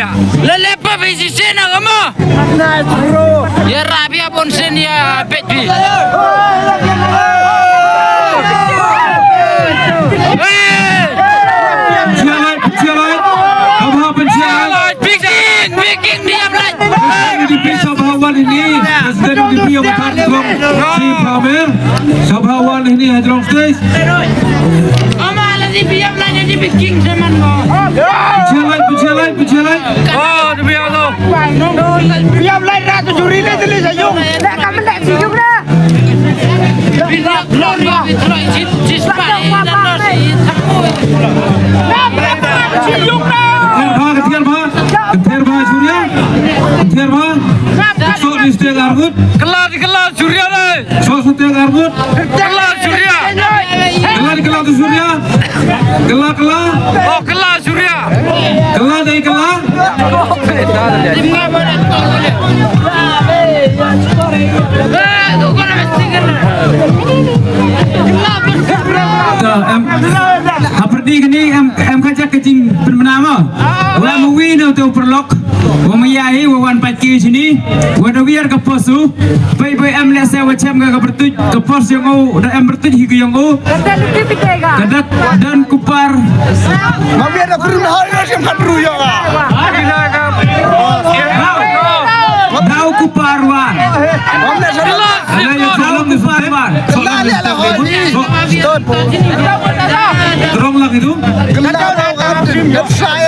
ya. Lelepa besi sena kamu. Ya Rabia bonsen ya Betty. Bikin diam lagi. Di Sabawan ini Presiden di Pio Matangkong si Pamer Sabawan ini Hadrong Stage Amalan di biam lagi di bikin zaman kau. Berjalan Oh, di biam tu. Biam lain ratu juri ni tulis sayung. Dah kamu tak sejuk dah. Biar keluar itu cispa dan nasi tamu. Sayung dah. Ketir bah Sok di setiap arbut Kelar Surya deh. Sok setiap arbut Kelar Surya. Kelar tu Surya Kelar Oh, kelar Surya. dari kelar Lima menit boleh. Tu kau nak mesti kena. Seperti ini em kajak kecing bernama Wa muwi no tu perlok Wa mayahi wa wan patki sini Wa dawiar ke posu Pai em lesa wa cem ke bertuj ke pos yang au dan em bertuj hiku yang au Dah lupa fikir kah? Kadat dan kupar Mami ada perlu hal yang sempat ruyo ah. Dau kupar wan Mami salah. Ada yang salam di kupar wan Kelali ala honi. Terong lagi tu Kelali ala honi. Saya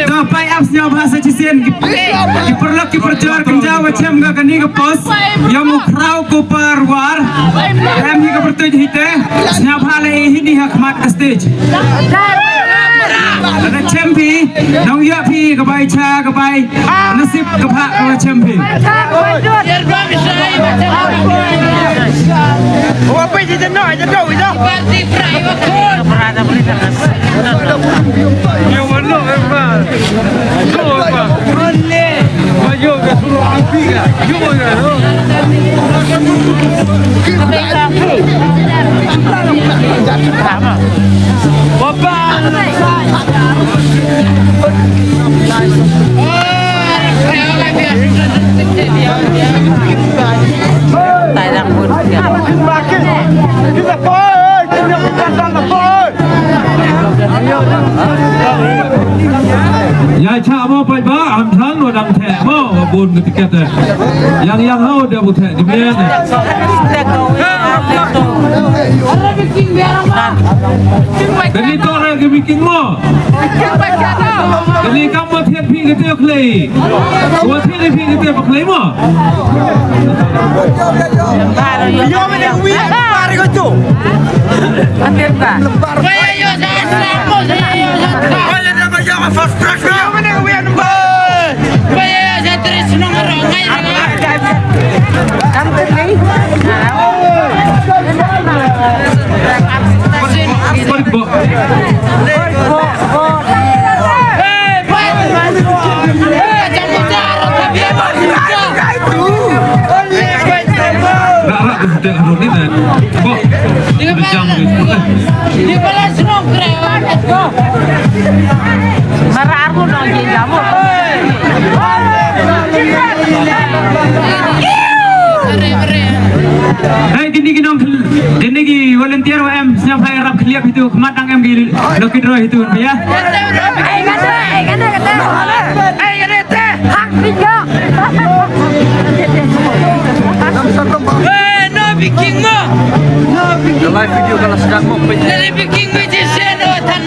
Sampai apsnya bahasa Cisian Kiperlok kiperjuar kenjau macam gak kini ke pos Yang mukrau kupar war Em hi ke bertuj hite Senyap hal ini hak mat ke stage Ada cempi Nong ya pi ke bai cha ke bai Nasib ke pak ke cempi Apa sih jenuh aja tahu itu. Parti Prai wakun. Yang mana emang Kau apa Maju ke suruh api ke Jumpa ke Kita boy, kita bukan boy. Ya cha mau pai ba am than lo dang the mo bun ke tiket yang hau dia bu the di men Deni to ra ke bikin mo Deni kam mo thiet phi ke te klei wa thiet phi ke te ba klei mo Yo mana wi lembar kau tu. Lembar. Ayo sama saya. Kau yang nama jangan fast track. Yo mana wi lembar. Saya terus nongkrong di balas nongkrong. Marah aku dong jamu. Hai dini ki volunteer wa em siapa yang rap kliap itu kematang em di lokidro itu ya Kata. Hak tiga. No bikin mo. Live video kalau sedang mau Dari bikin mo di seno tan.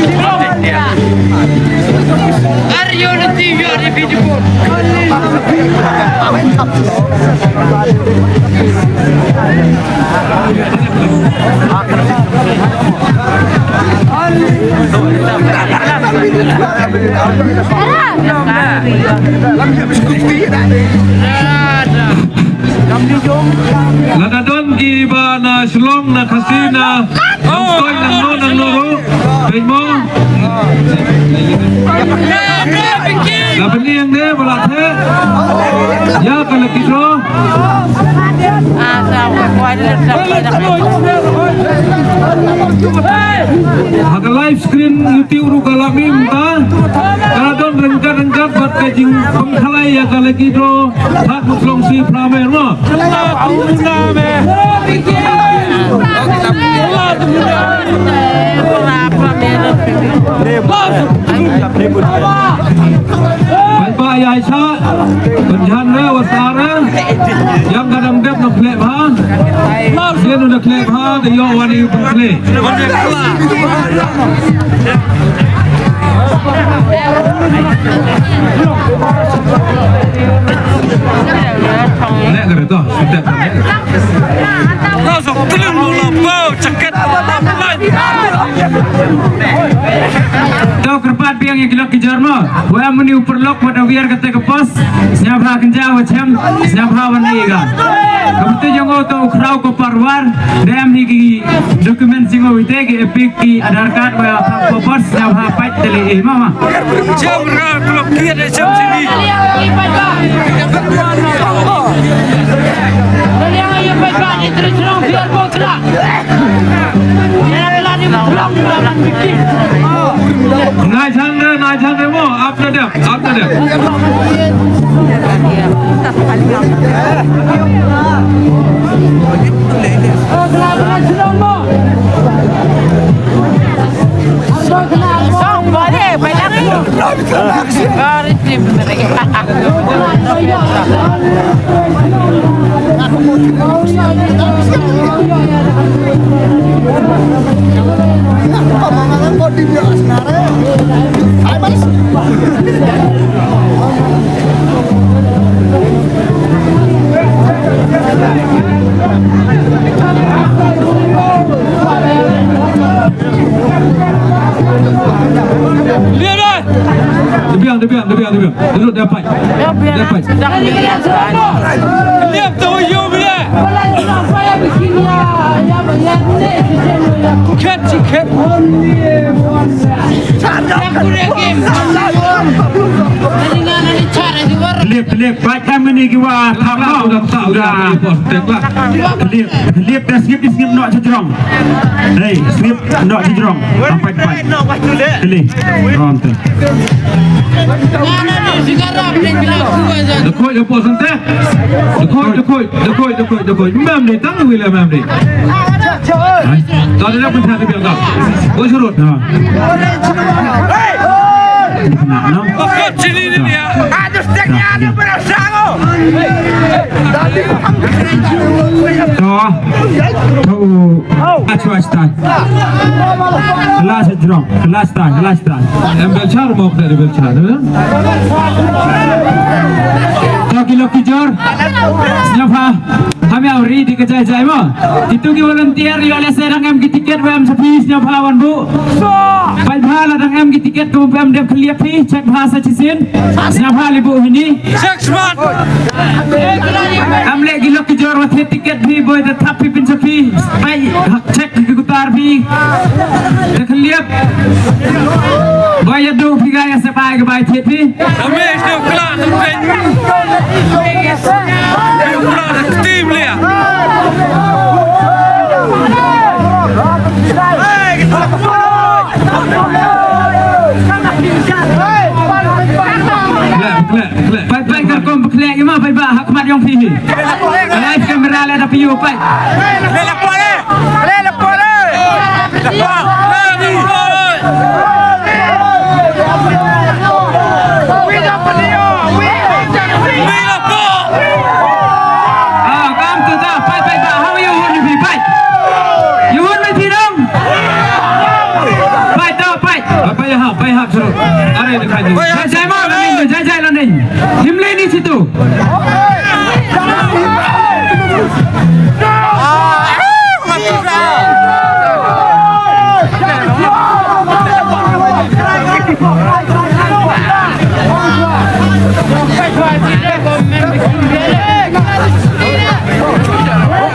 Aryo na TV ada video pun. Nadadon iba na slong na kasina ang toy nang noro mo No bikin. Dapat ni yang dia berlatih. Ya kalau kita. Hak live screen YouTube ru kalami muka. Kalau don rengkat buat kajing penghalai ya kalau kita. Hak muslong si pramer mo. Baik ya Aisyah, penjana wasara, yang kadang dep nak klep ha, dia nak klep ha, dia wani pengklep. Nek kereta, sudah nek. Langsung telung bola bau ceket. Tahu kerpat piang yang gilak kejar mo, gua meni uperlok pada biar kata ke pos, siapa kenja macam siapa wanita. Kemudian jangan tahu kerau ke parwar, dem higi dokumen singo ite ke epic ki Aadhaar card gua apa pos siapa pait teli mama. Jam ram belum kira jam sini. Naik jangan mo, apa dia? Dia duduk dapat. Lihat tu you bila. Ket. Lep, baca meni kiwa tahu sudah. Lep dah skip nak cerong. Hey, skip nak cerong. Sampai. Pilih. Ronte. Dekoi lepas santai. Dekoi. Mem ni tang wila mem ni. Tak ada pun tak ada. Gua surut. Kau sini ni dia. Ada steknya ada berasal. Acuastan. Kelas tan. Ambil car mau dari belcar. Kilo kijor. Siapa? Kami awri di kejaya mo. Itu ki volunteer yo le serang am ki tiket wam sepi siapa wan bu. Pai bhala dang am ki tiket ko wam dem clear pi cek bahasa cisin. Siapa libu ini? Seksman. Am le kilo kijor wa tiket pi boy the tapi pin sepi. Pai cek ki gutar pi. De clear. Boy do pi gaya sepai ke bai tiket pi. Kami sudah kelas tim dia. Baik kau berkelak gimana baik hak mat yang pilih. Live kamera le tapi you baik. Lepas. Jajai mau ni, jajai lah ni. Himlay ni situ.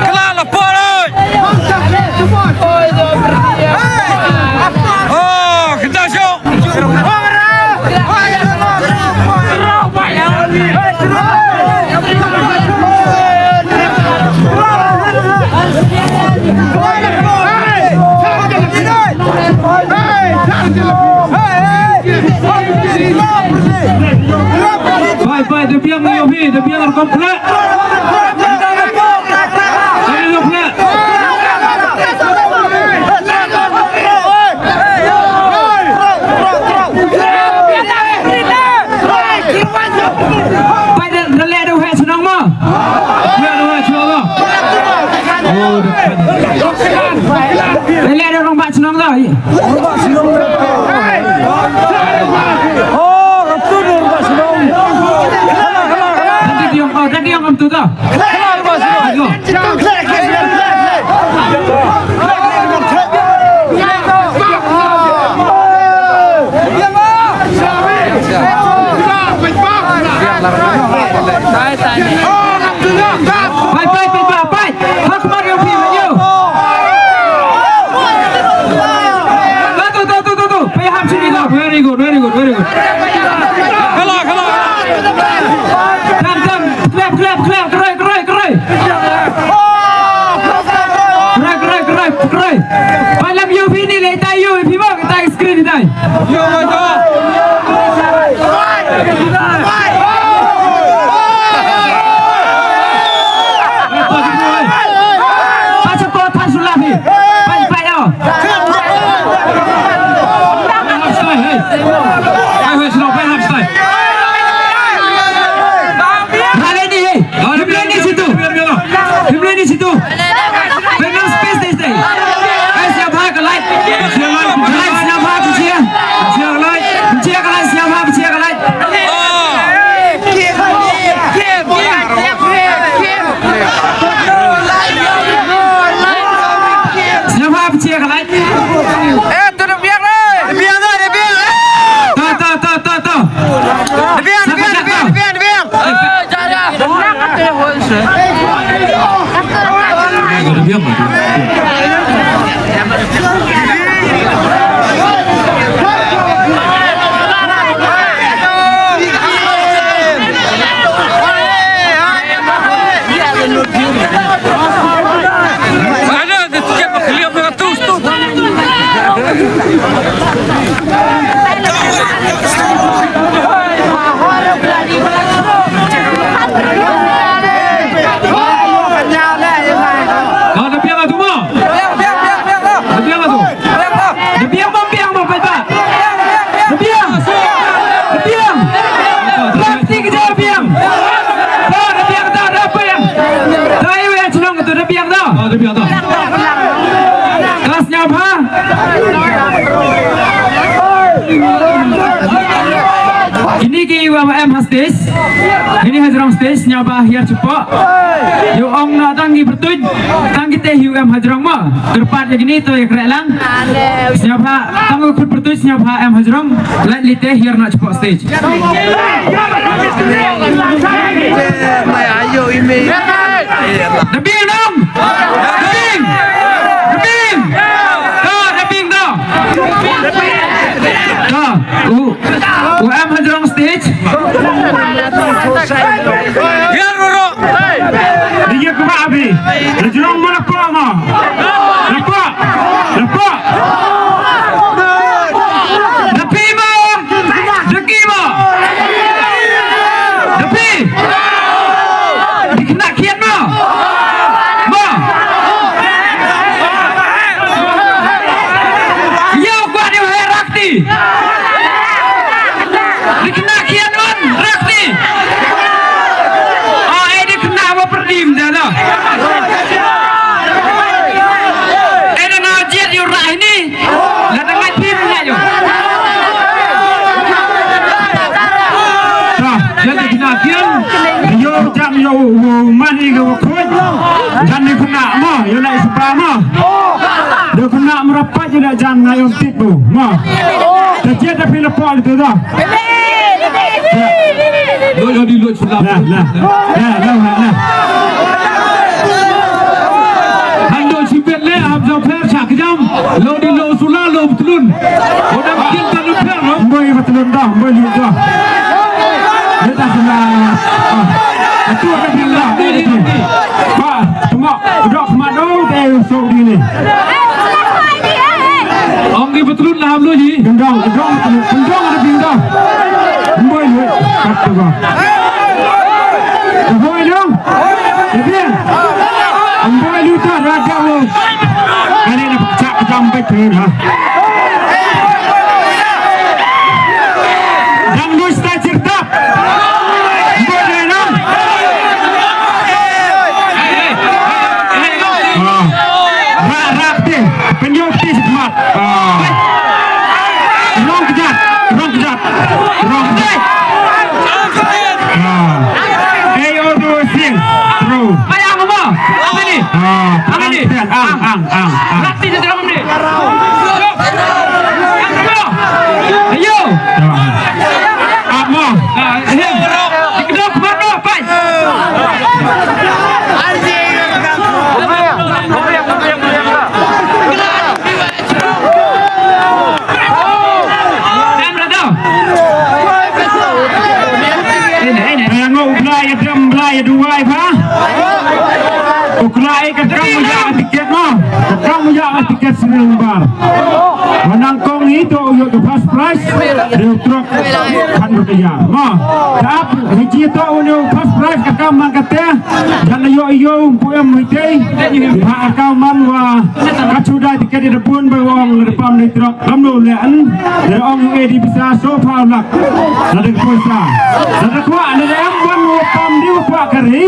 Kelar lapor. Oh, kita show. Baik, dia biang Yofi, dia biang komplek. Ini komplek. Baik, dah lihat dah hai senang mah. Lihat dah hai senang dah. Oh, dah lihat dah orang bat senang dah. Tadi yang tu dah. Baik. Hak Mario Pio. Tu. Payah sini dah. Very good. Kerai. Malam UV ni letak UV bang, letak skrin ni dah. Macam kau tak sulah ni. Baik dah. Di situ. Pegang space deh. Siap hak light. Light siap hak bercia. Bercia light siap hak bercia light. Siap hak bercia light. Tu dah biar le. Biar dah. Tuh. Biar. Jangan. Nak kata host. Ada biang mah. Kelasnya apa? Ini ke UMM hastis. Ini Hajrong stage nyaba hiar cepat. Yo ong nak tanggi bertuj. Tanggi teh UM Hajrong mah. Terpat yang ini tu yang kerelang. Nyaba tanggu kut bertuj nyaba M Hajrong. Lain li teh hiar nak cepat stage. Ayo ini. Debing dong. Debing. Debing dong. UM Hajrong stage. Ya Roro. Dia ke Abi. Hajrong mana apa mah? Lepak. Depi mah. Deki mah. Depi. Dikena kian mah. Yo gua ni Rakti. Dikena kian man Rakti. Oh ini kena apa perdim dah dah. Ini najiat yurah ini. Lah dengan timnya yo. Dah, jadi kena kian. Yo jam yo mani ke wakoi. Jangan kena mah, yo nak sebab mah. Dia kena merapat je dah jangan ngayong tipu mah. Dia dah pilih pol itu dah. Lo di luar sudah. Lah. Hando sipet le abzo per sakjam. Lo di lo sulah lo betulun. Udah bikin tanu per lo. Boy betulun dah, boy lihat dah. Dia dah sudah. Itu akan bilang ini. Pak, tengok udah kemana deh so ini. Ong di betul kelut lah lu ji. Gendong ada pindah. Boy lu kata gua. Boy dong. Jadi boy lu tak raja lu. Ini nak cak sampai turun ha. Dan lu start cerita. Boy dong. Rakti, penyukti semat. Rong kejat. Ayo tu sing, terus. Ayah apa? Apa ni? Apa ni? Ang. Rakti jadi orang ni. Ayo. Apa? Dikdok mana? Pai. Belai dua apa? Uklai kamu jangan tiket mah. Kamu jangan tiket selembar. Menangkong itu untuk first prize. Dia truk $100. Mah, tak hiji itu untuk first prize kakak man kata. Jangan yo punya muitai. Hak kau man wah kacuda tiket di depan bawang depan di truk. Kamu lihat, dari orang ini bisa sofa lak. Ada kuasa. Ada kuat. Ada yang pam di upah kari.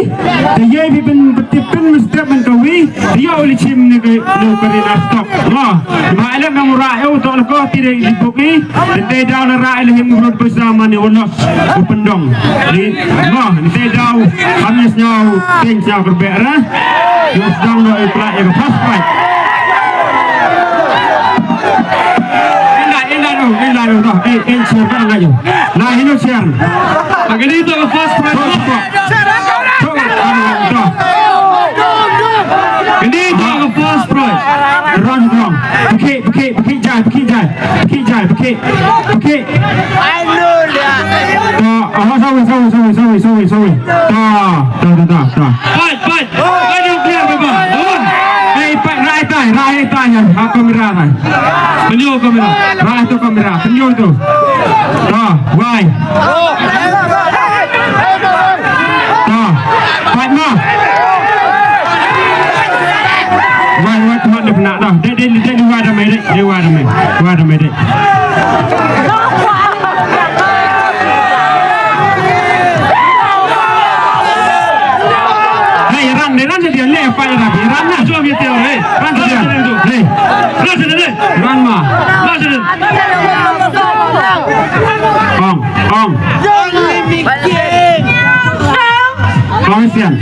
Dia pun betipun mesti menkawi. Dia oleh cim ni kari nastok. Mah, maklum kamu rakyat untuk kau tidak dibuki. Nanti dah rakyat yang menurut bersama ni Allah upendong. Ni, mah, nanti dah habis nyau tinggal berbeza. Yang sedang nak ikut yang pas baik. Indah dah. Share kan lagi. Nah, ini share. Agak itu first prize. Ini itu first prize. Wrong. Pakai jai. I know dia. Sorry. Dah. Baik. Ayo biar bapa. Rai tanya. Kamera rai. Penjul kamera. Rai tu kamera. Penjul tu. Dah. Why? Baik mah. Why Tuhan dia nak dah. Dia luar dah mai. Ran dia lepas dah. Ran nak cuba dia tengok. Ran dia. Ran mah. Ong. Ong sian.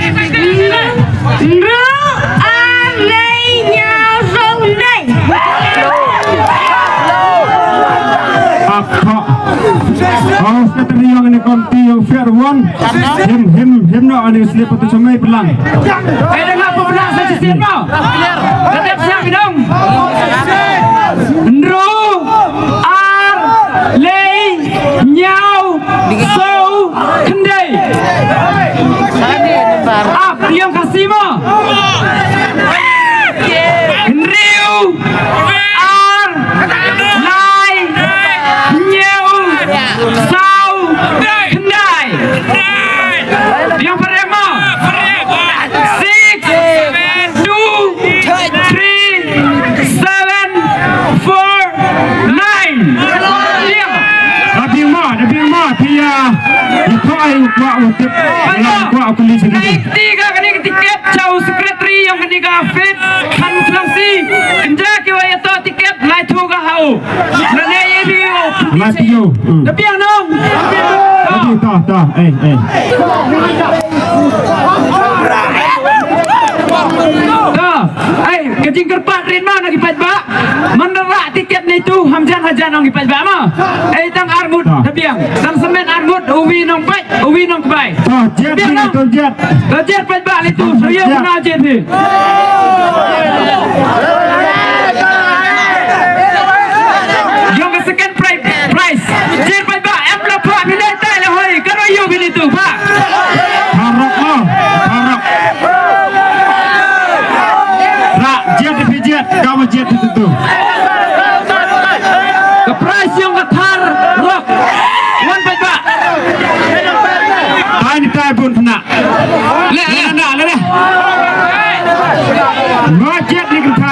Oh, sekarang yang ini konti yang fair one, him nak ada slip atau semai pelang. Ada nak apa pelang saya siap mau? Tetap siap dong. Ndro, ar, lei, nyau, so, kendai. Up, yang kasih mau. Ndriu, ar, lai, nyau. Sau kendai. Yang pertama 6 2 3 7 4 9. Tapi mah dia koi kuat untuk kuat kulit sendiri. Tiga kali tiket jauh sekretari yang ketiga fit kan kelasi. Kenja kiwa itu tiket lai tu kau. Nanya ini Matthew. Tapi yang dong. Tapi dah. Kecing kerpat rin mah nak ipat ba. Menerak tiket ni tu hamjan nak ipat ba mah. Tang armut tapi yang tang semen armut uwi nong bai. Jet pat ba ni tu. Saya kena jet ni. Yang second prize. Jet pat ba em la pa ni dai tai la hoi. Karo yo gini tu pa. Harap. Jet, kamu jet itu.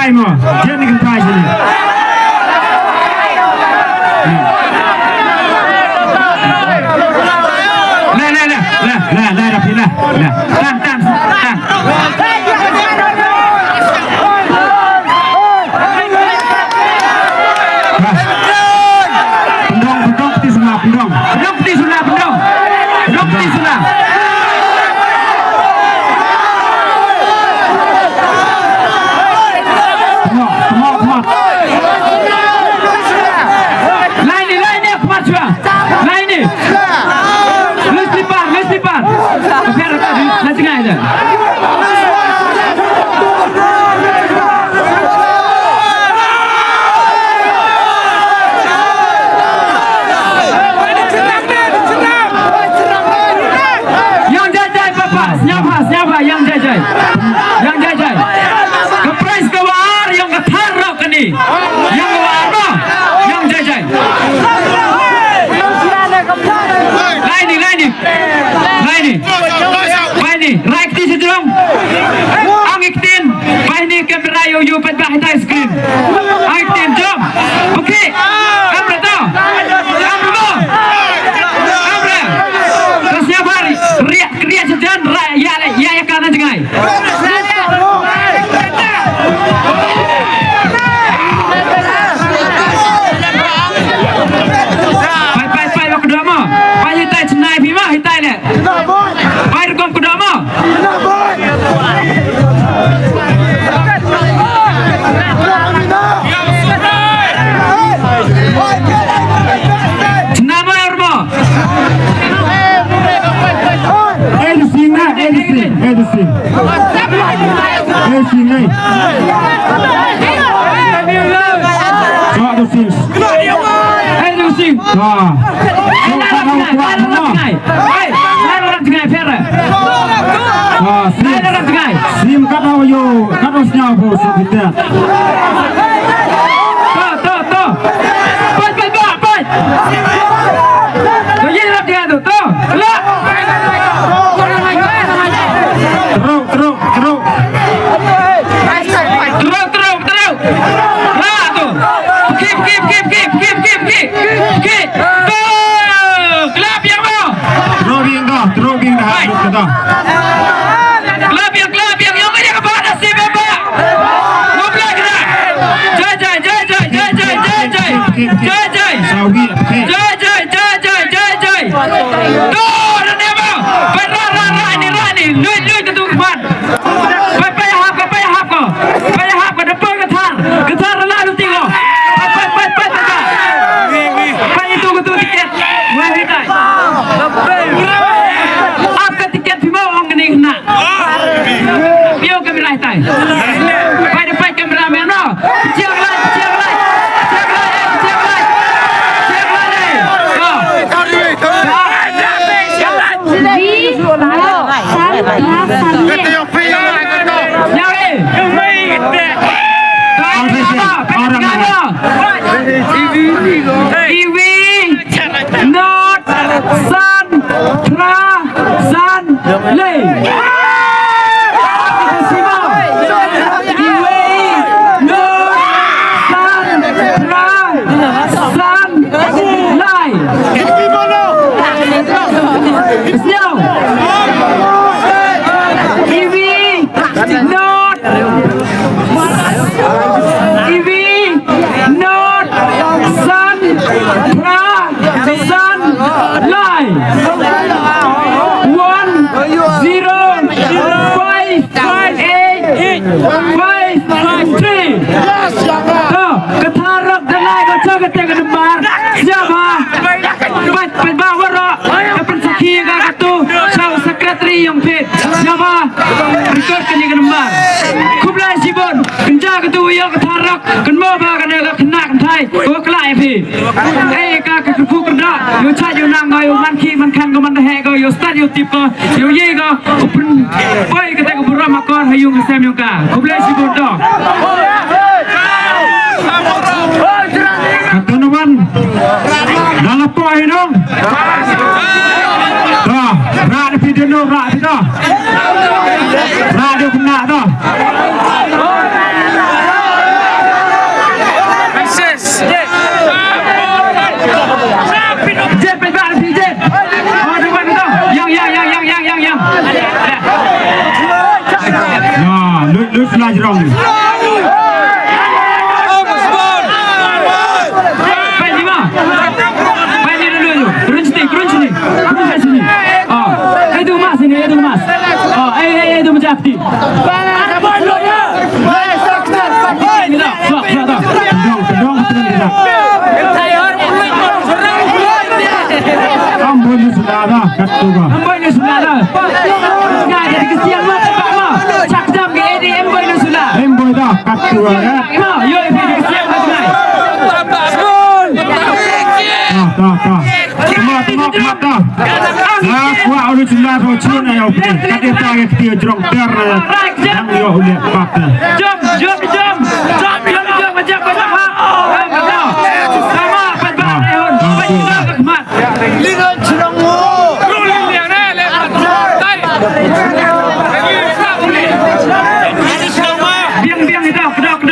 kentai mo. Jangan kentai sini. Lah, rapi lah. Tan. Pendong peti sunah, pendong peti sunah. Tengok. Lain ni, kemat juga. Lain ni. Lus lipat. Biar nak tengah aja. Yang jajai. Kepres kewar yang ketarok ni. Yang kewar no. Yang jajai. Lain ni. Raik di sedang. Angiktin. Baik ni kamera you pada high screen. Angiktin jom. Okey. Kamera tau. Kamera. Terus siapa hari? Riak sedang. Ya kanan jengai. Pai waktu dama. Pai hitai cenai bima hitai le. Pai rekam ke dama. Cenama urma. Edison. Sim kat ayo, kat osnya bos kita. To. Pat. Kau jadi dia tu, to. Kelak. Teruk. Lah tu. Keep. Kelap yang mau. Throwing dah. Kelap yang dia kepada si Bapak. Ngobrol kena. Jai. Sawi. Jai. Tuh, dan dia mau. Rani. Lui ke tu kepan. Pai hap ko. Depan getar lalu tengok. Pai itu ke tiket. Wah hitai. Apa tiket bima orang ni kena. Bio kamera hitai. Pai depan kameraman no. Cek light. Not San Tra San Lei. Ketarap dalai kau cakap ke depan. Siapa? Bawa roh. Dapat sakit kau tu. Saw sekretari yang fit. Siapa? Rekod ke depan. Kublai sibun. Kenja tu yang ketarap. Kenmo bahagian yang kena kentai. Kau kelai fi. Kau kefu kerja. Yo cah yo nang kau yo manki mankan kau mandeh kau yo start yo tip kau yo ye kau. Boy kita kau buram makor hayung kesem yo kau. Kublai sibun tu. Tuan-tuan, dalam poin dong. Dah, rak di video rak di dah. Rak dia kena dah. sebelah jerong. Baik lima. Baik ni dulu tu. Turun sini. Turun kat sini. Oh, itu mas ini, itu mas. Oh, itu macam hati. Ini dah. Kedong. Ambon sudah dah, kata gua. Ambon sudah dah. Nggak jadi kesian mah, cepat mah. Cak jam ke ini ambon sudah. Ambon dah, kata gua kan. Yo, ini kesian mah tunai. Tengok dah. Gua udah sudah rocun ayo. Kata tak kita jerong ter. Yang yo udah pakna. Jom. Macam mana? Sama pada tahun. Mat. Lihat cerangmu. Rolling dia ni, lepas. Tai. Biang itu, kedok.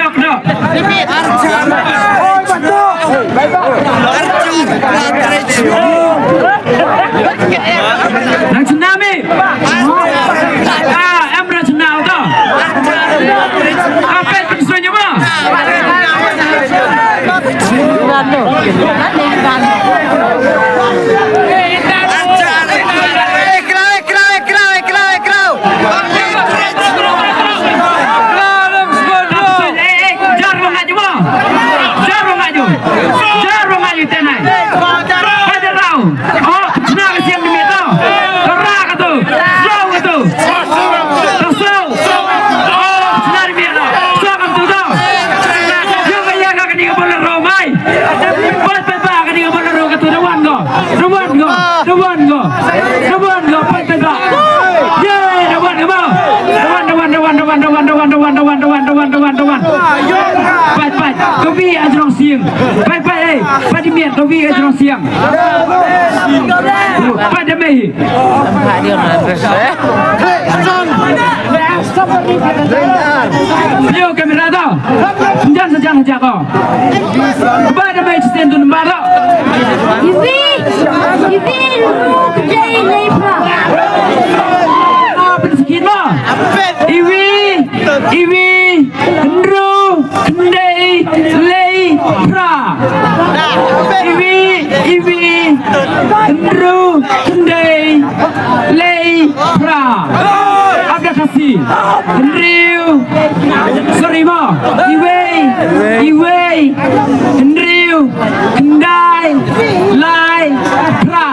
Nang tsunami. Emra tsunami tu. Apa itu sebenarnya mah? Kau bi ajrong siang. Baik. Pada miat kau bi ajrong siang. Pada mei. Yo kamera tu. Jangan saja kau. Pada mei stand tu nampak. Ivi, look, day lepa. Apa sikit mah? Iwi, Hendro, Kendai, Lei, Pra. Iwi, Hendro, Kendai, Lei, Pra. Abda kasih. Hendriu, sorry mah. Iwi, Hendriu, Kendai, Lei, Pra.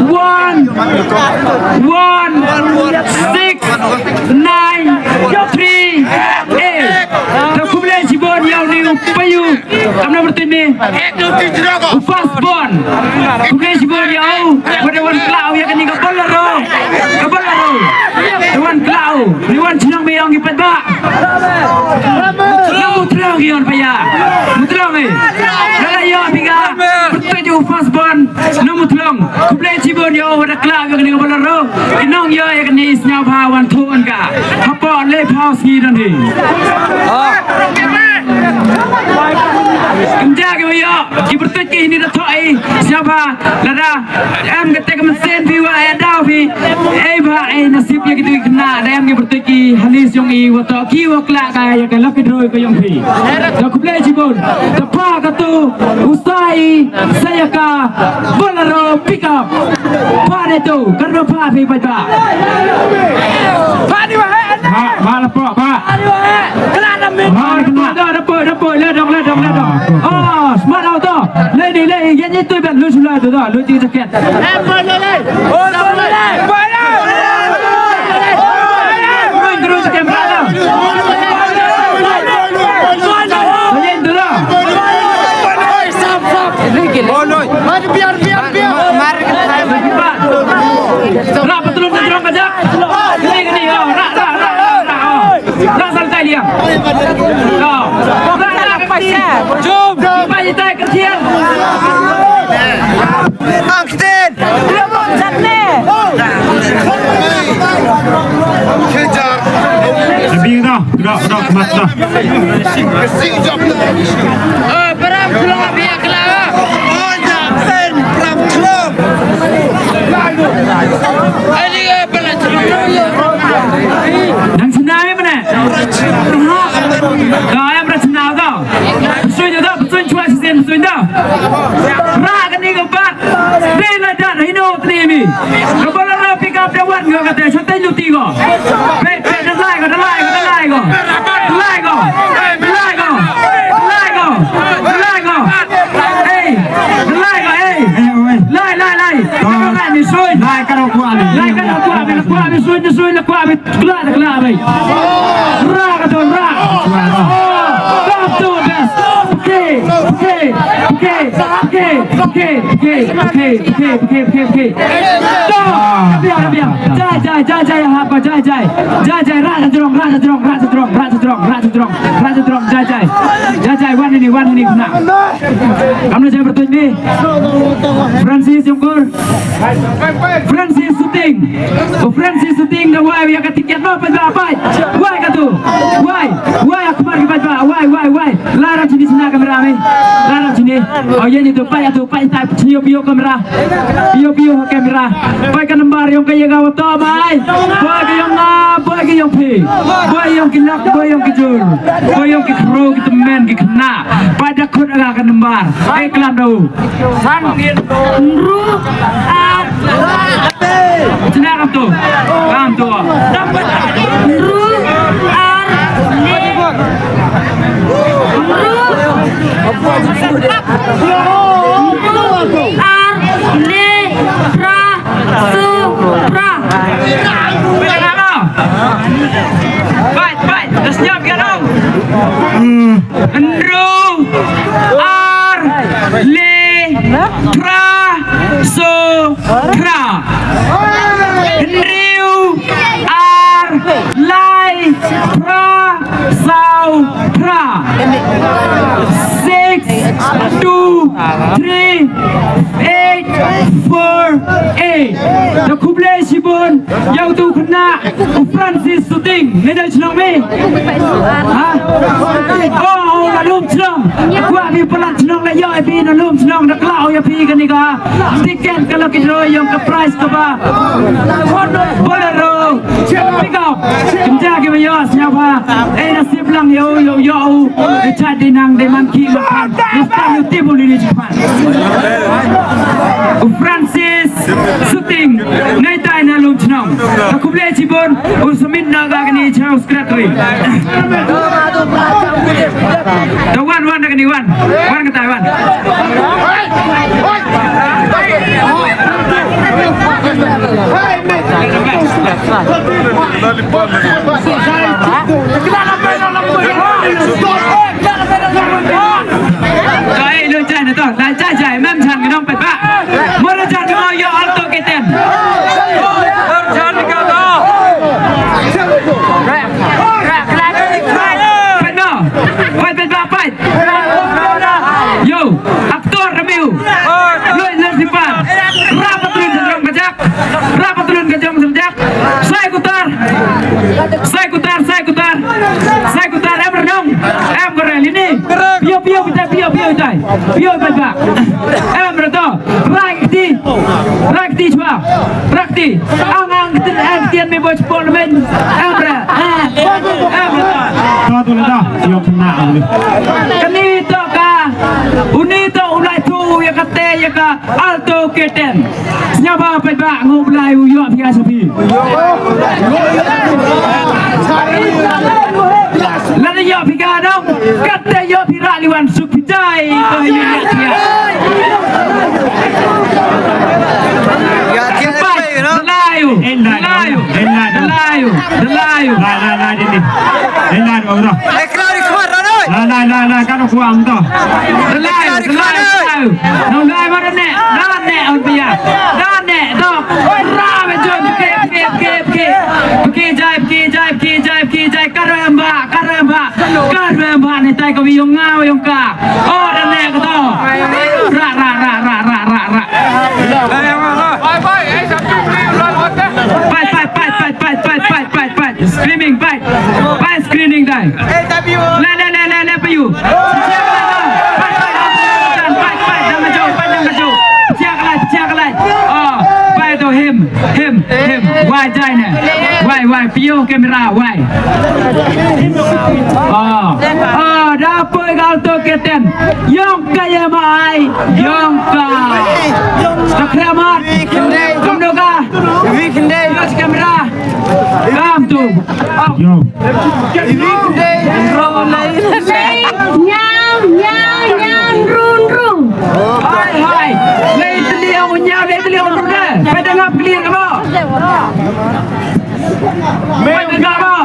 One, 6, 9, 3, 8. Kumpulan Cibon yang ni payu. Amna bertini. Upas bon. Kumpulan Cibon yang pada wan klau yang kini kabalaro. Wan klau. Ni wan senang meong ipat ba. Mutlong yon paya. Mutlong Raya biga. Bertuju upas bon. Mutlong. Kumpulan Cibon yang pada klau yang kini kabalaro. Inong yo yang kini isnya bawan tuan ka. Apa le pause ni dan ni. Kenja ke yo, di bertut ke ini dah thoi. Siapa? Lada, am ketek mesin view ada vi. Ba nasib yang kita kena. Am ke bertut ke halis yang i wato ki wakla kaya ke laki droi ke yang vi. Dah kuplay Cibon. Tepa katu usai saya ka bolero pick up. Pada tu, kerana pa vi baca. Pani wah. Malah pak. Dapur, ledong. Oh, smart auto. Lady, yang itu ben lu sudah tu dah, lu tiga jaket. Main terus kamera dah. Main tu dah. Biar. Nak betul terang aja. Ini rak. Nak santai dia. Jom, bagi tay kecil. Angkten. Lemon jatne. Kejar. Lebih dah, kemat dah. Peram keluar biar keluar. Peram keluar. Ini apa nak? Nang tsunami mana? suy dah. Ra kan ni keempat. Ni lah dah hino ni mi. Kalau orang pick up dah wan kau kata santai lu tiga. Dah lai kau. Lai ni suy. Lai kalau kuat ni suy lah kuat kelar. Ra kata ra. Betul best. Okay. Biar. Jai apa jai. Raja Jerong. Jai wan ini kena. Kamu saya bertanya ni. Francis Jongkur. Francis syuting dah why yang tiket apa. Why katu? Why aku pergi baca. Why? Larang sini kamera ni. Larang sini. Oh ya ni tu pai tai bio kamera. Bio kamera. Pai kan lembar yang kaya kau tahu mai. Boy yang pi. Boy yang kilak, boy yang kejur. Boy yang kekru kita men kena. Pada kod agak kan lembar. Kelam dah. Ru ar Senang kam tu. Ru ar le pra su pra. Baik, dah siap ke dong? Andrew R Le Pra So Pra. Andrew R Lai Pra Sau Pra. 6 2 3 8 4 8. Dah kuble sibun yang tu kena Francis syuting ni dah senang me. Ha? Oh, lalu senang. Gua ni pelat senang lah ya, pi lalu senang dah kelau ya pi kan ni ka. Tiket kalau kita yang ke price ke ba. Bolero. Pick up. Kenja ke ya siapa? Nasib lang yo. Chat dinang de monkey makan. Ustaz lu tibul ini cepat. Francis syuting nai tai na lum chnong aku boleh cibun usmin naga kini chau skrat oi the one kini one kata one Kau lu cai tu, cai, mem chan ke dong pet. Mula chan ke yo alto kiten. Chan ke tu. Pet no, pet. Yo, aktor review. Lu simpan. Rapat turun kejam sejak. Saya kutar. Em renung. Em keren ini. Pio baca. Em berito. Rakti cuma. Ang tian me bos pon men. Em berito. Tahu tu lah dah. Yo kena ni. Kanito ka. Unito ulai tu ya kate ya ka alto keten. Siapa baca ngoblai uyo pia sapi. Lada yo pika dong. Kate yo pira liwan supijai ko yun dia. Delayu. Kan aku ang tu. Delayu. Nolai mana ne? Dane on pia. Dane tu. Rame jom ke. Jai karamba ni tai ko yung ngao yung ka. Oh dane ko tu. Ra. Fight. Screaming fight. Fight screaming die. Le pa you. Fight. Jangan jauh. Siak lai. Oh, fight to him. Why jai ne? Why. wai pio kamera wai. Dapur galto keten. Yang kaya mai, yang ka. Takramat. Kumdoga. Mas kamera. Kam tu. Yo. Nyam run run. Hai. Lei teliau nyam, lei teliau run dah. Pada ngap clear ke apa? Pada ngap apa?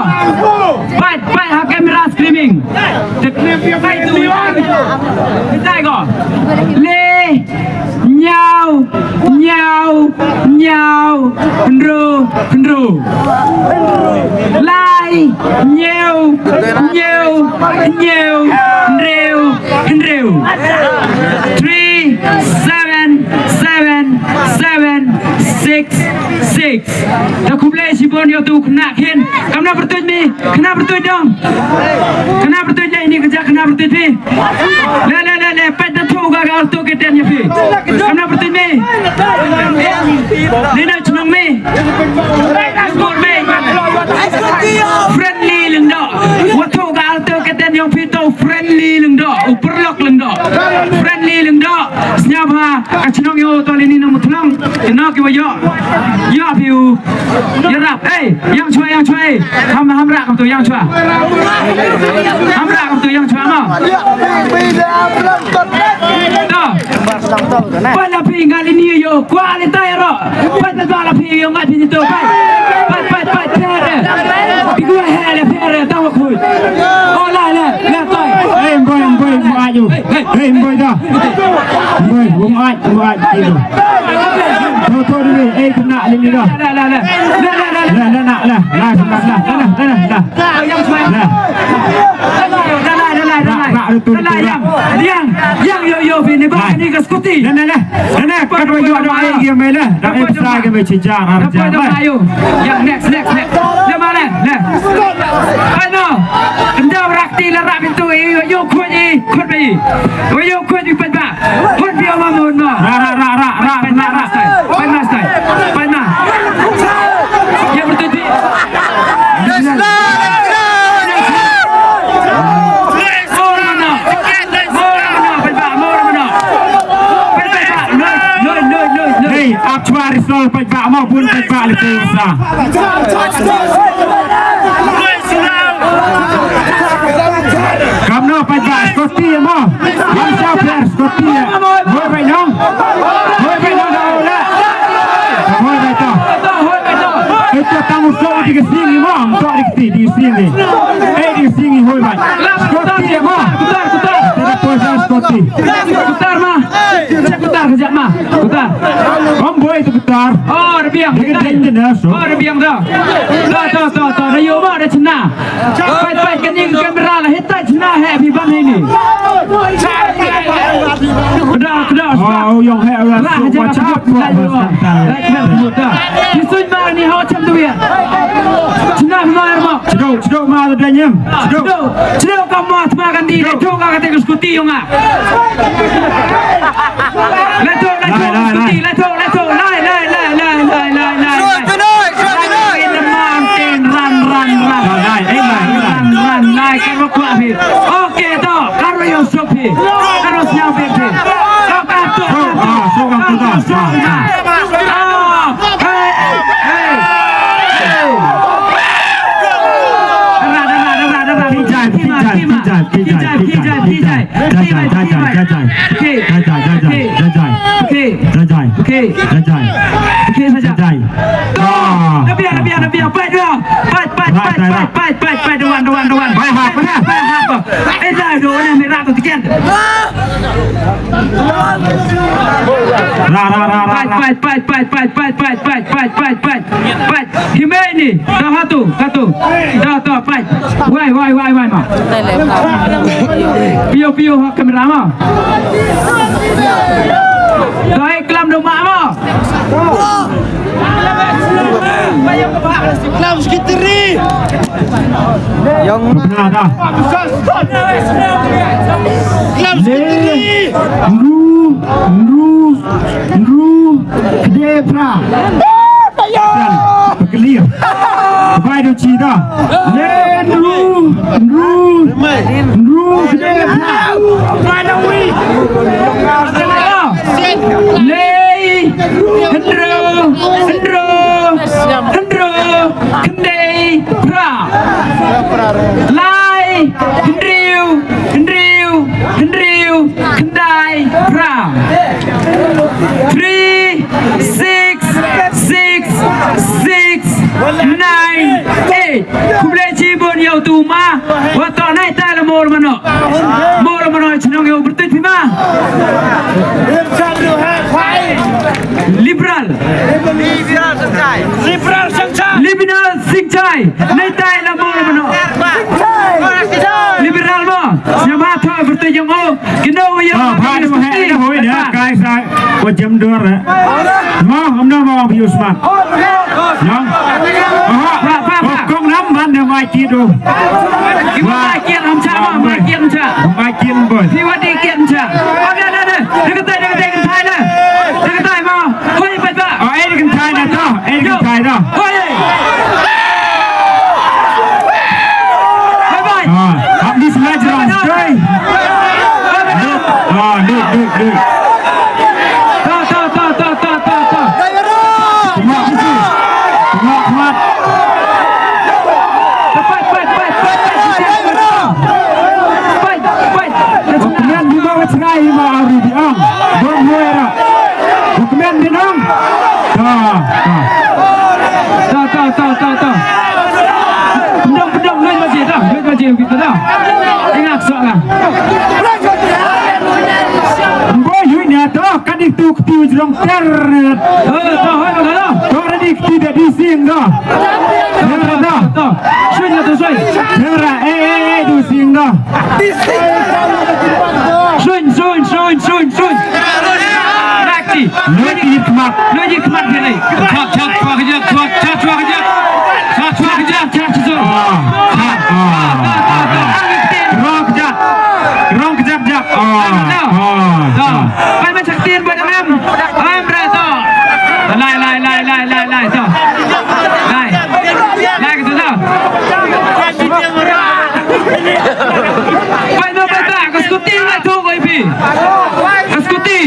Pai ha kamera screaming. Pai tu yang. Kita ko. Le nyau ndru lai nyau ndru 3 7 7 7 6 6 ta kumle sibon yo tu kena kin kamna bertuj ni kena bertuj dong kena bertuj ni kerja kena bertuj ni le pet dah tu gagal tu keten ya pi kamna bertuj ni ni nak cunung ni skor ni friendly lengdo waktu gagal tu keten yang pi tu friendly lengdo uperlok lengdo friendly lengdo senyap ha kacunung yo tu ni nak mutlang kena ke wayo ya piu ya rap yang cuai ham rak tu yang cuai ham rak tu yang cuai ma pada pi ngali ni yo kualita ya ro pada bala pi yo ngai ni tu pai pere pigu hele pere tahu ku oh la tai Boy mau ayu. Boy dah. Boy mau ayu. Thôi đi, kena ni dah. Yang yo ni ba ni ke skuti. Kat wayu ada air dia mela. Dak extra ke bercijang harga. Yang next. Dia mana? Ano? Anda berakti lara pintu yo kuat ni. Yo kuat di pada. Kuat dia mamun ma. Pana. Yang bertuju. Actual result pajak maupun pajak lisensa. Kamno pajak Scotty mo. Yang siapa Scotty? Hoi bai nong dah lah. Hoi bai to. Itu tamu so di sini mo, so di sini. Di sini hoi bai. Scotty mo. Kutar. Tidak puasa Scotty. Kutar ma. Kutar kejap ma. Kutar. Om boy itu kutar. Oh, ada biang. Oh, ada biang dah. Dah. Dah yo ma dah cina. Pai kening kamera lah hitai cina happy ban ini. Kedah. Oh, yang heran. Macam Kisui mar ni hawa cam tu ya. Cina mar ma. Cedok ma ada nyem. Cedok kamu makan di. Cedok kata ke skuti yo ngah. Leto. Lai. In the mountain, run. Lai kan aku api. Okey to. Karo yo sopi. Karo siap pergi. Okey saja. Nabiar. Baik dua. Baik dewan. Baik. Dah dua ni merah tu tiket. Baik. Himeni. Dah satu. Dah baik. Wai ma. Pio kamera ma. Baik kelam rumah ma. Kelam sekiteri. Yang mana dah? Kelam sekiteri. Nru. Kedepra. Berkelir. Baik tu cita. Len ru kedai. Lei hendro kendai pra. Lai hendriu kendai pra. 3 6 6 6 9 8 kumle cibon yau tu ma wato nai ta la mor mano chnong yau bertut ma liberal sing chai nai ta la mor mano liberal mo nyama tho bertut yang o kino yo phai mo hai na hoi dia kai sai ko jam dor ma hôm nay mà biểu smart nhang công nắm man mai kia đồ mai kia làm sao mai kia bơi thìวันนี้kia cha ở đây đừng cái tay cái thái nè đừng cái tay mà quayไปป่ะอ๋อไอ้cái thái nè đóไอ้cái thái đó quay bye học đi slide rồi chơi được tu ketiu jerong ter to ready tidak dising dah suin tu suin tera tu sing dah suin nakti lagi kemat ni chat rong kejap Pai macam tin buat em berata lai tu lai gitu tu Pai no beta kaskuti lai tu kau ipi kaskuti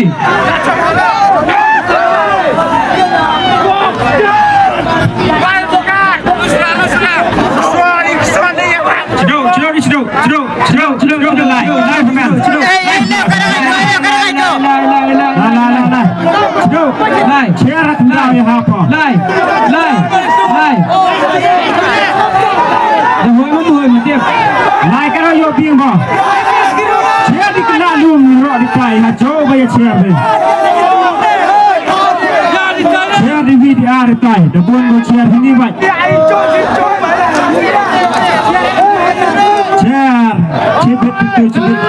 Cedok lai peman lai cerak dah ya apa lai dah hoi dia lai kan yo piang ba cia dikena lum ro di kai ha coba ya cia be cia di VDR tai dah buan go cia ini baik cia cebet betul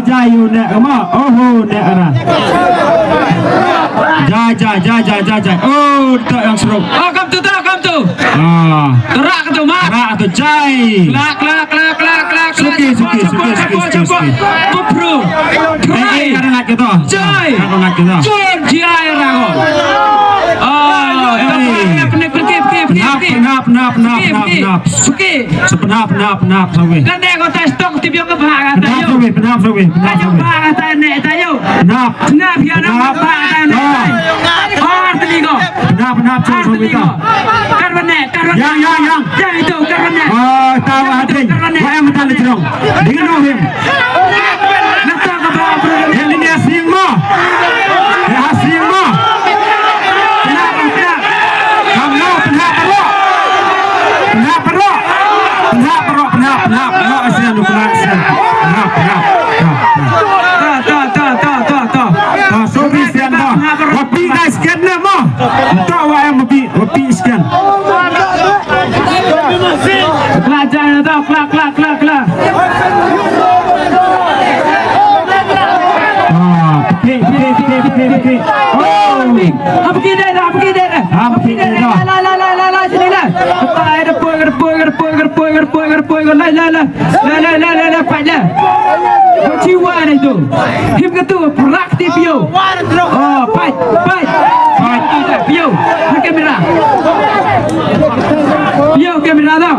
jai you nek ma oh nek ara jai oh tak yang seru come tu terak tu ma terak tu jai klak suki kupru try karena nak kita jai jai ra ko penap suki sepenap sawi dan nek ko tes tok tip yang kebah kata yo penap sawi kata nek tayo penap ya nak kata nek arti ko penap sawi ko yang itu karena oh tahu hati saya mental jerong dengan nohim nak ke bawah yang ini asing mo la pada jiwa itu him ketu praktik bio oh pai bio kamera dah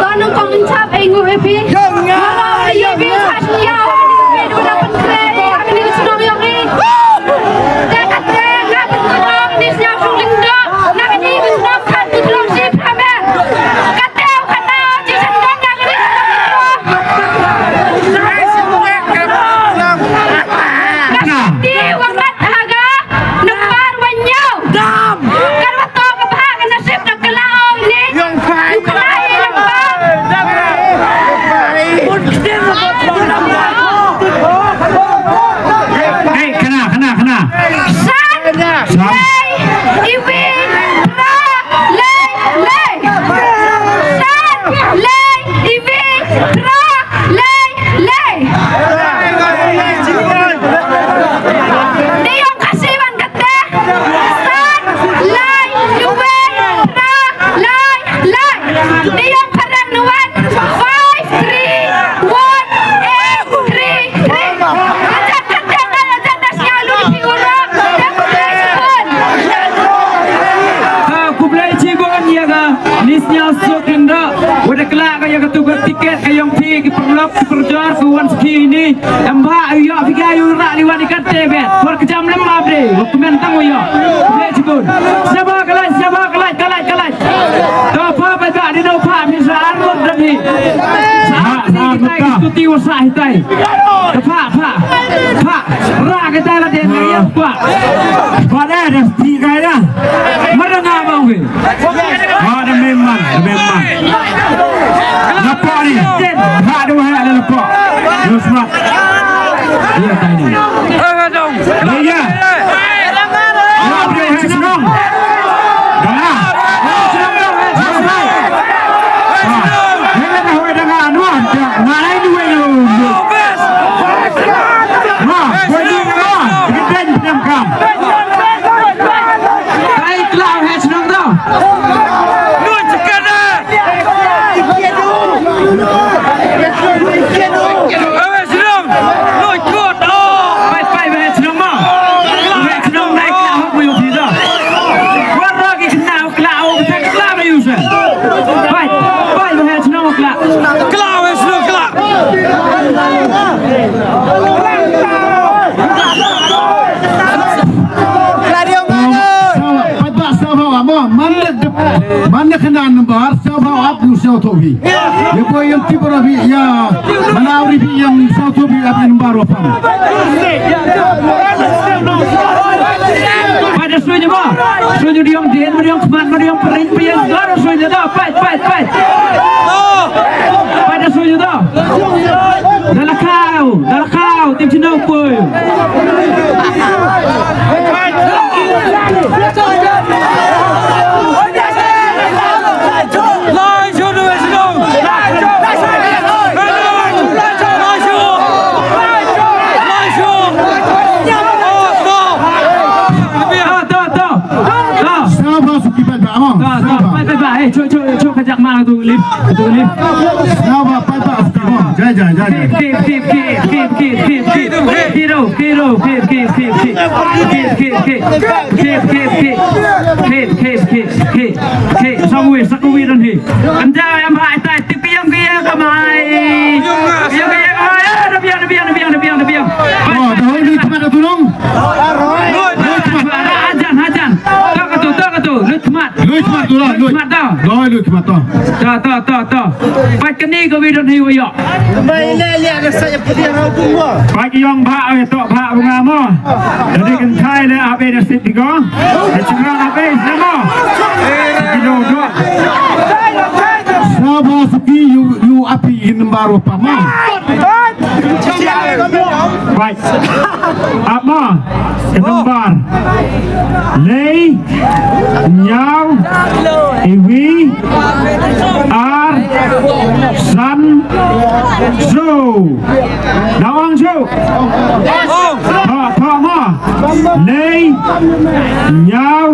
Con nó con lên chắp anh ngồi phía Hãy subscribe cho kênh Ghiền Mì Gõ để không bỏ lỡ những video hấp dẫn. ini mbak yo figayu ra liwani kate bet por kejam lemah bre dokumen tangu yo le cikun siapa kalai to pa ba ga di no pa mi sa arun dami sa ikuti usah hitai pa ra kita la den ya kwa pada ada tiga ya mana nama we ada memang napa ni ada wahai ada napa Yusma iya tadi dong iya ya bro senang dah Mana kena nomor siapa apa usaha tobi. Ya boy yang tiba rabi ya mana rabi yang usaha tobi apa nomor apa. Pada suju ba, suju diam den, diam keman, diam perin, piang, garu suju dah, fight. Pada suju dah. Dalam kau, tim Cina pun. Cuba kejap mana tu lift. Siapa pada apa? Jai. Sakui dan ni. Anda yang hai tai tipi yang kamai. Nabiang. Oh, dah ini cuma ada tolong. Hajan. Tak tu. Lu cuma dah. Tak. Pat kini kau bidon hiu yo. Lihat saya putih rambut gua. Pagi yang bak tok bak bunga mo. Jadi kan kai le abe dah sit tiga. Cuma abe nama. Kilo dua. Siapa suki you api nomor apa mah? Baik. Apa? Nomor. Lei, Nyau, Iwi, Ar, San, Zo. Nawang Zo. Pak Ma. Lei Nhau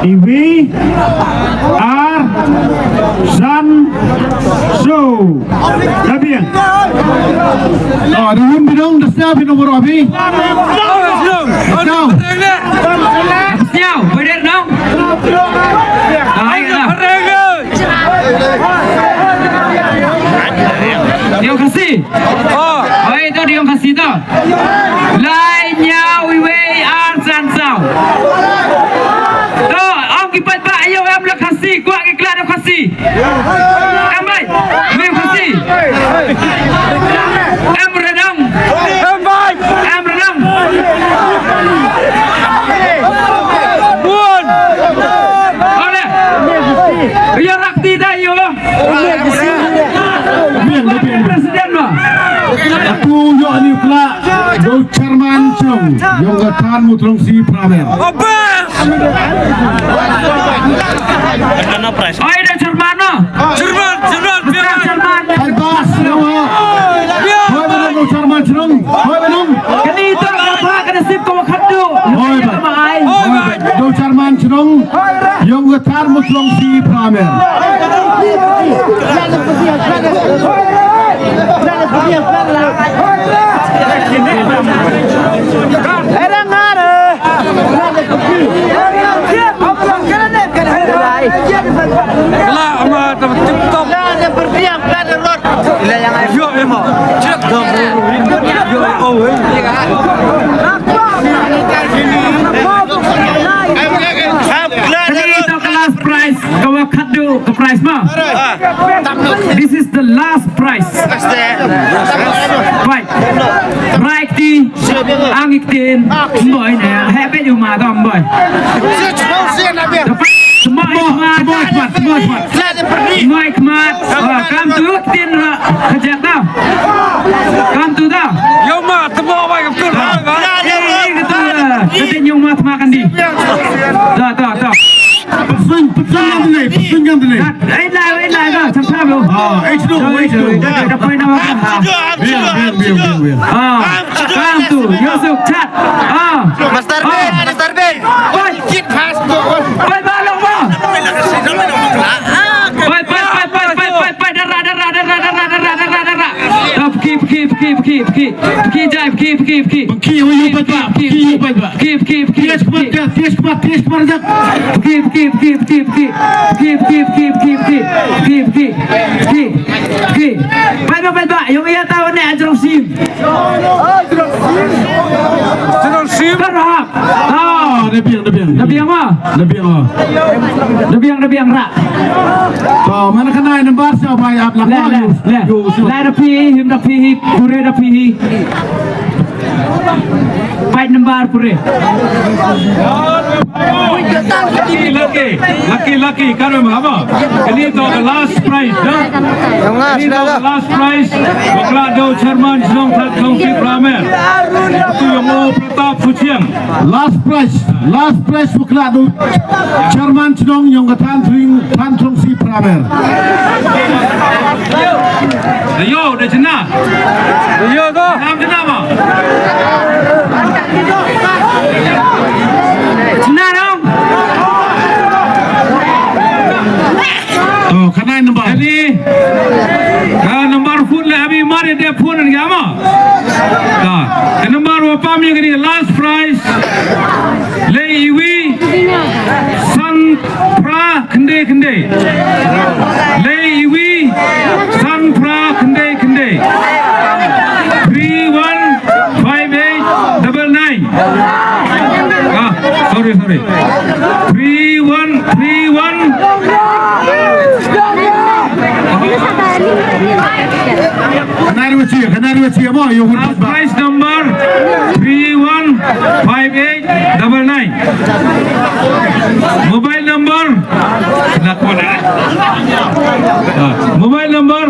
Iwi Ar San So Tabiang Dahun bidong dasnya bidong berapi Now Siao, berdek dong. Ayolah. Terima kasih. Oh itu terima kasih tu. Lainnya wiwi arsan sao. Tu, om kipat pak ayo em nak kasih, kuat iklan nak kasih. Em baik, terima kasih. Em redang. Em baik. Em redang. Bun. Oleh. Biar rakti dah yo. Presiden mah. Aku yo ni pula do Chairman Chong yang gatan mutrong si Pramer. Oh ini Jerman mah. Jerman. Bas nawa. Hoi benong do Chairman Chong. Hoi benong. Kini itu apa? Kena sip kau khadu. Hoi ben. Do Chairman Chong yang gatan mutrong si Pramer. Last prize, kau khadu ke prize mah. This is the last prize. Right. Right di angik tin boy nè, happy you mà dom boy. Semua mat. Kam tu tin kerja tau. Kam tu tau. Yo mat, semua boy kam tu. Ini kita nyung mat makan di. Dah. Pesun yang delay. Lai dah, sampai belum? H2. Dapat nama apa? Biar. Kam tu, Yusuf Chat. Master B. Kit pass. Bye balong mo. Bye darah. Keep jai. Ki uyu pat. Tias kuat jak. Bye. Yung iya tahu ni ajrong sim. Terhap. Nabiang mo. Nabiang rak. So mana kena nambar siapa yang belakang? Lai rapi, pure rapi. Fight number pure. Lucky karo apa? Ini tu the last prize dah. Ini tu the last prize. Bakla do Chairman Song Thong Si Pramer. Itu yang mau Pratap Fujian. Last prize bukla do Chairman Chong yang gatan Thong Si Pramer. Yo, dah cina. Yo tu. Nam cina mah. Cina dong. Oh, kena nambar. Jadi, nombor phone le abhi mari dia phone ni apa? Dah. Nombor apa yang ni last prize. Le iwi San Pra Kende. Le iwi San Pra Kende. 315899. Sorry. 3131. Kenari wajib apa? Yang Last prize number 315899. Mobile number Mobile number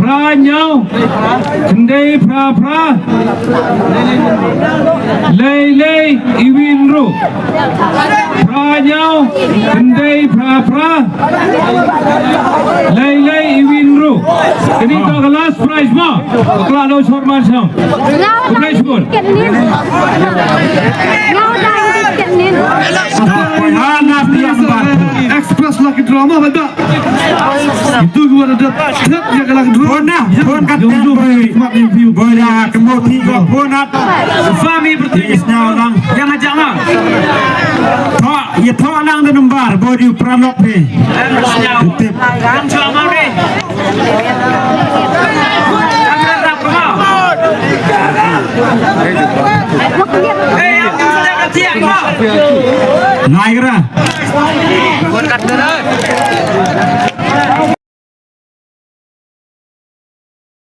Pra Nhau Kendai Pra Lei Iwinru Pra Nhau Kendai Pra Lei Iwinru. Ini tu last prize mah. Kalau ada Chairman Song. Prize pun. lama betul. Itu gua ada truk yang kalang dua. Phone na, phone kat tem boy la kemo thi ko phone at Fami bertujuh. isnya lang Yang ajak mah. tho ye tho lang de number boy di pralok pe tip Kamu cuma mau deh. Kamera tak mau. Yang sudah ketiak mah. nai ra Buat kader.